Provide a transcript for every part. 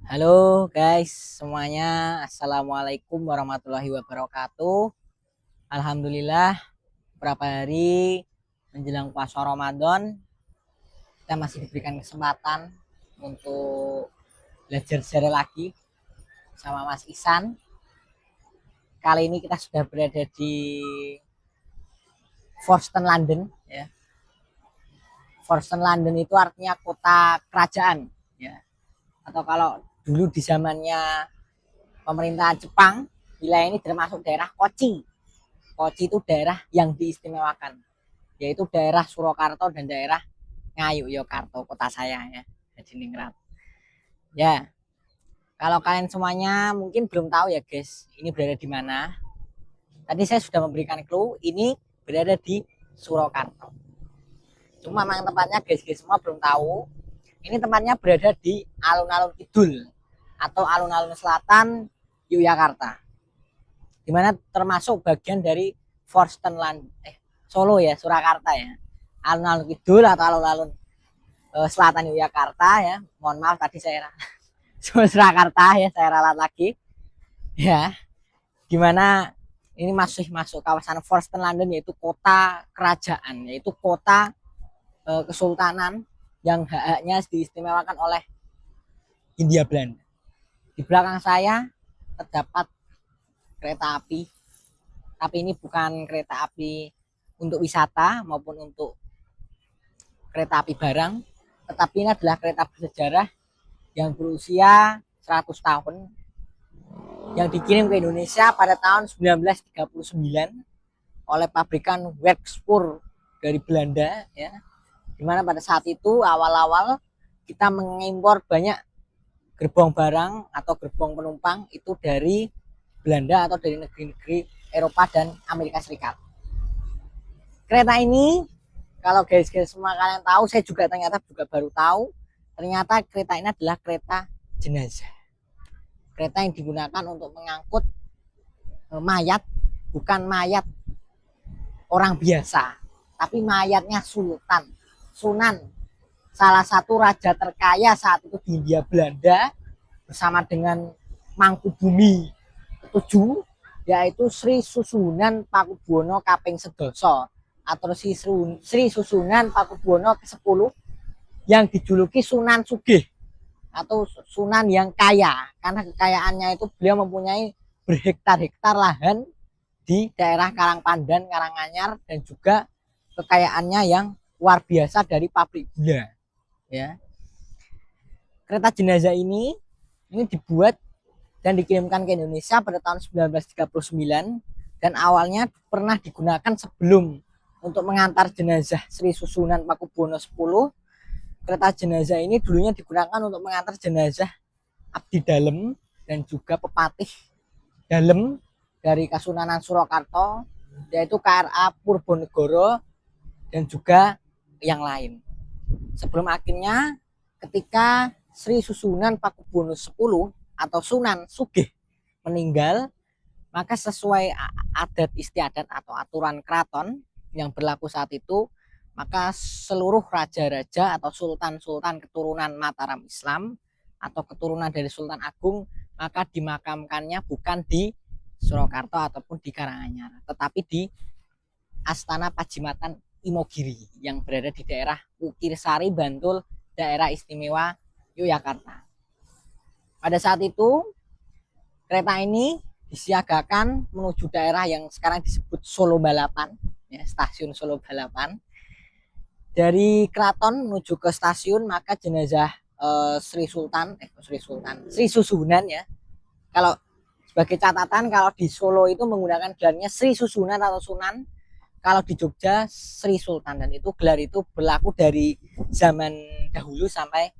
Halo guys semuanya, Assalamualaikum warahmatullahi wabarakatuh. Alhamdulillah, beberapa hari menjelang puasa Ramadan, kita masih diberikan kesempatan untuk belajar sejarah lagi sama Mas Isan. Kali ini kita sudah berada di Forston, London. Ya. Forston, London itu artinya kota kerajaan. Ya. Atau kalau dulu di zamannya pemerintahan Jepang, wilayah ini termasuk daerah Kochi. Kochi itu daerah yang diistimewakan, yaitu daerah Surakarta dan daerah Ngayogyakarta, kota saya ya, Hadiningrat. Ya, kalau kalian semuanya mungkin belum tahu ya guys, ini berada di mana. Tadi saya sudah memberikan clue, ini berada di Surakarta. Cuma memang tempatnya guys semua belum tahu. Ini tempatnya berada di alun-alun kidul atau alun-alun selatan Yogyakarta, dimana termasuk bagian dari Forston Solo ya, Surakarta ya, alun-alun kidul atau alun-alun selatan Yogyakarta ya. Mohon maaf tadi saya Surakarta ya, saya ralat lagi ya. Gimana ini masih masuk kawasan Forston London, yaitu kota kerajaan, yaitu kota kesultanan yang hak-haknya diistimewakan oleh Hindia Belanda. Di belakang saya terdapat kereta api, tapi ini bukan kereta api untuk wisata maupun untuk kereta api barang, tetapi ini adalah kereta bersejarah yang berusia 100 tahun, yang dikirim ke Indonesia pada tahun 1939 oleh pabrikan Werkspoor dari Belanda ya. Dimana pada saat itu awal-awal kita mengimpor banyak gerbong barang atau gerbong penumpang itu dari Belanda atau dari negeri-negeri Eropa dan Amerika Serikat. Kereta ini, kalau guys semua kalian tahu, saya juga ternyata baru tahu, ternyata kereta ini adalah kereta jenazah. Kereta yang digunakan untuk mengangkut mayat, bukan mayat orang biasa, tapi mayatnya sultan, sunan, salah satu raja terkaya saat itu di Hindia Belanda, bersama dengan Mangkubumi ke-7, yaitu Sri Susunan Pakubuwono Kaping Sedoso atau Sri Susunan Pakubuwono ke-10, yang dijuluki Sunan Sugih atau Sunan yang kaya, karena kekayaannya itu beliau mempunyai berhektar-hektar lahan di daerah Karangpandan, Karanganyar, dan juga kekayaannya yang luar biasa dari pabrik gula ya. Kereta jenazah ini dibuat dan dikirimkan ke Indonesia pada tahun 1939, dan awalnya pernah digunakan sebelum untuk mengantar jenazah Sri Susunan Pakubuwono 10. Kereta jenazah ini dulunya digunakan untuk mengantar jenazah abdi dalem dan juga pepatih dalem dari Kasunanan Surakarta, yaitu KRA Purbanegara dan juga yang lain. Sebelum akhirnya ketika Sri Susunan Pakubuwono 10 atau Sunan Sugih meninggal, maka sesuai adat istiadat atau aturan keraton yang berlaku saat itu, maka seluruh raja-raja atau sultan-sultan keturunan Mataram Islam atau keturunan dari Sultan Agung, maka dimakamkannya bukan di Surakarta ataupun di Karanganyar, tetapi di Astana Pajimatan Imogiri yang berada di daerah Ukirsari, Bantul, daerah istimewa Yogyakarta. Pada saat itu kereta ini disiagakan menuju daerah yang sekarang disebut Solo Balapan ya, stasiun Solo Balapan. Dari keraton menuju ke stasiun, maka jenazah Sri Susunan ya. Kalau sebagai catatan, kalau di Solo itu menggunakan gelarnya Sri Susunan atau Sunan, kalau di Jogja Sri Sultan, dan itu gelar itu berlaku dari zaman dahulu sampai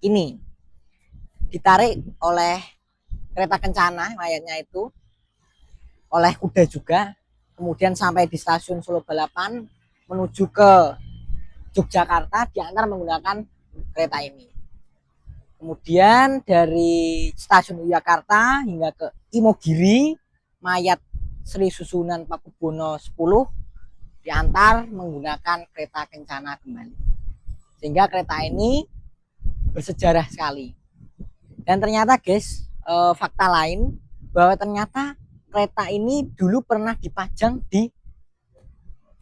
ini. Ditarik oleh kereta kencana mayatnya itu oleh kuda juga, kemudian sampai di stasiun Solo Balapan menuju ke Yogyakarta diantar menggunakan kereta ini. Kemudian dari stasiun Yogyakarta hingga ke Imogiri, mayat Sri Susunan Pakubuwono 10 diantar menggunakan kereta kencana kembali. Sehingga kereta ini bersejarah sekali. Dan ternyata guys, fakta lain bahwa ternyata kereta ini dulu pernah dipajang di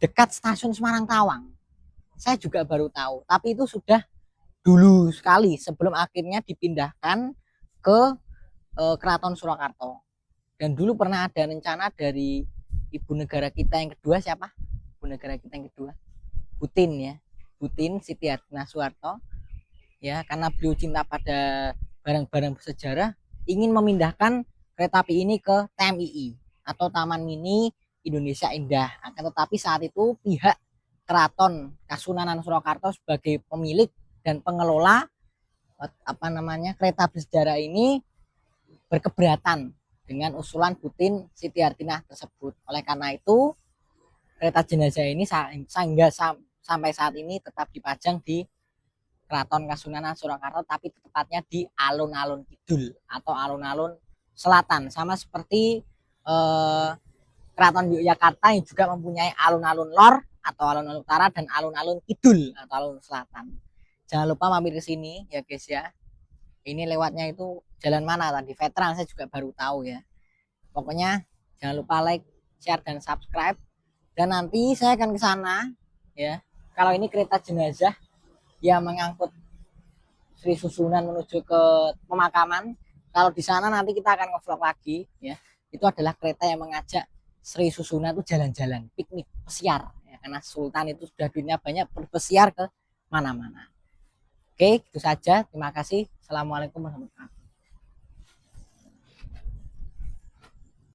dekat stasiun Semarang Tawang. Saya juga baru tahu, tapi itu sudah dulu sekali sebelum akhirnya dipindahkan ke Keraton Surakarta. Dan dulu pernah ada rencana dari ibu negara kita yang kedua, siapa? Ibu negara kita yang kedua, Butin ya, Butin Siti Hadinah Soeharto ya, karena beliau cinta pada barang-barang bersejarah, ingin memindahkan kereta api ini ke TMII atau Taman Mini Indonesia Indah. Akan tetapi saat itu pihak Keraton Kasunanan Surakarta sebagai pemilik dan pengelola kereta bersejarah ini berkeberatan dengan usulan Butin Siti Hartinah tersebut. Oleh karena itu, kereta jenazah ini sampai saat ini tetap dipajang di Keraton Kasunanan Surakarta, tapi tepatnya di alun-alun kidul atau alun-alun selatan, sama seperti Keraton Yogyakarta yang juga mempunyai alun-alun lor atau alun-alun utara dan alun-alun kidul atau alun selatan. Jangan lupa mampir ke sini ya guys ya. Ini lewatnya itu jalan mana tadi, veteran, saya juga baru tahu ya. Pokoknya jangan lupa like, share, dan subscribe. Dan nanti saya akan ke sana ya. Kalau ini kereta jenazah yang mengangkut Sri Susunan menuju ke pemakaman. Kalau di sana nanti kita akan nge-vlog lagi ya. Itu adalah kereta yang mengajak Sri Susunan itu jalan-jalan, piknik, pesiar ya. Karena Sultan itu sudah duitnya banyak, berpesiar ke mana-mana. Oke, itu saja. Terima kasih. Assalamualaikum warahmatullahi wabarakatuh.